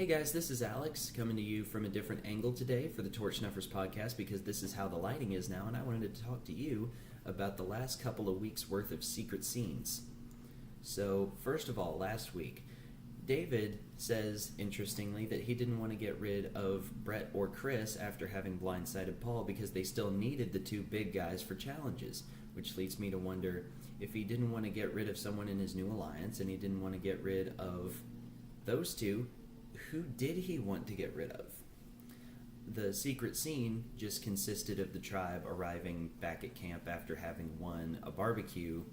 Hey guys, this is Alex coming to you from a different angle today for the Torch Snuffers podcast because this is how the lighting is now, and I wanted to talk to you about the last couple of weeks' worth of secret scenes. So, first of all, last week, David says, interestingly, that he didn't want to get rid of Brett or Chris after having blindsided Paul because they still needed the two big guys for challenges, which leads me to wonder if he didn't want to get rid of someone in his new alliance and he didn't want to get rid of those two, who did he want to get rid of? The secret scene just consisted of the tribe arriving back at camp after having won a barbecue.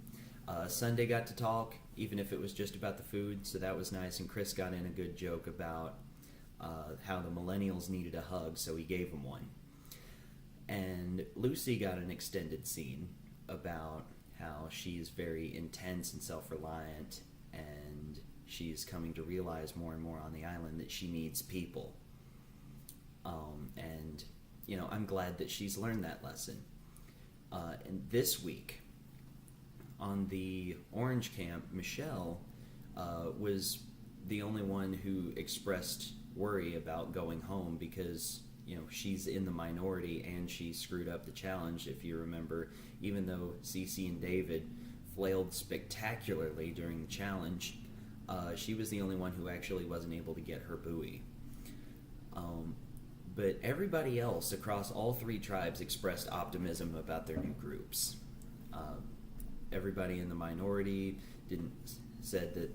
Sunday got to talk, even if it was just about the food, so that was nice, and Chris got in a good joke about how the millennials needed a hug, so he gave them one. And Lucy got an extended scene about how she's very intense and self-reliant, and she's coming to realize more and more on the island that she needs people. And, I'm glad that she's learned that lesson. And this week, on the Orange Camp, Michelle was the only one who expressed worry about going home because, she's in the minority and she screwed up the challenge. If you remember, even though Cece and David flailed spectacularly during the challenge, she was the only one who actually wasn't able to get her buoy. But everybody else across all three tribes expressed optimism about their new groups. Everybody in the minority said that,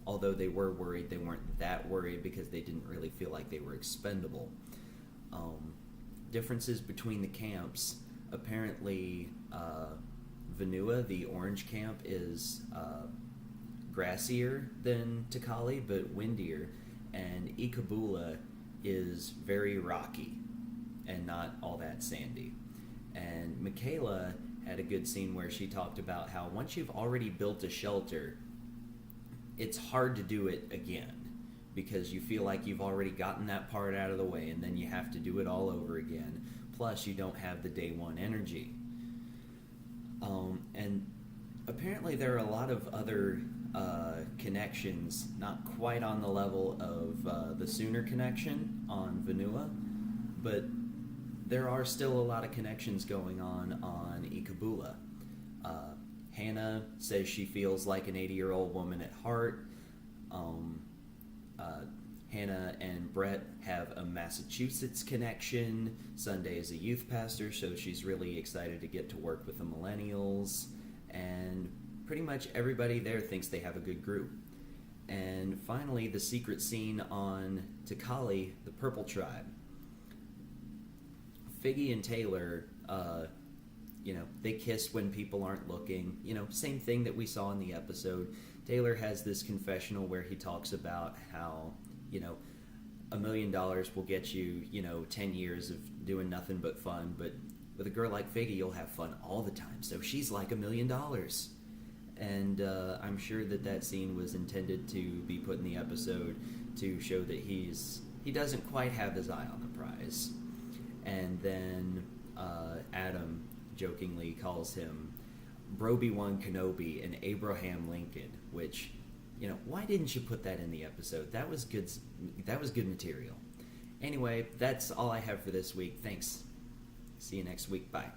although they were worried, they weren't that worried because they didn't really feel like they were expendable. Differences between the camps. Apparently, Vanua, the orange camp, is grassier than Takali, but windier, and Ikabula is very rocky and not all that sandy. And Michaela had a good scene where she talked about how once you've already built a shelter, it's hard to do it again because you feel like you've already gotten that part out of the way and then you have to do it all over again. Plus, you don't have the day one energy. And apparently there are a lot of other connections, not quite on the level of the Sooner connection on Vanua, but there are still a lot of connections going on Ikabula. Hannah says she feels like an 80-year-old woman at heart. Hannah and Brett have a Massachusetts connection. Sunday is a youth pastor, so she's really excited to get to work with the millennials. And pretty much everybody there thinks they have a good group. And finally, the secret scene on Takali, the Purple Tribe. Figgy and Taylor, they kiss when people aren't looking. Same thing that we saw in the episode. Taylor has this confessional where he talks about how, $1 million will get you, 10 years of doing nothing but fun. But with a girl like Figgy, you'll have fun all the time. So she's like $1 million. And I'm sure that scene was intended to be put in the episode to show that he doesn't quite have his eye on the prize. And then Adam jokingly calls him Broby-Wan Kenobi and Abraham Lincoln, which, why didn't you put that in the episode? That was good material. Anyway, that's all I have for this week. Thanks. See you next week. Bye.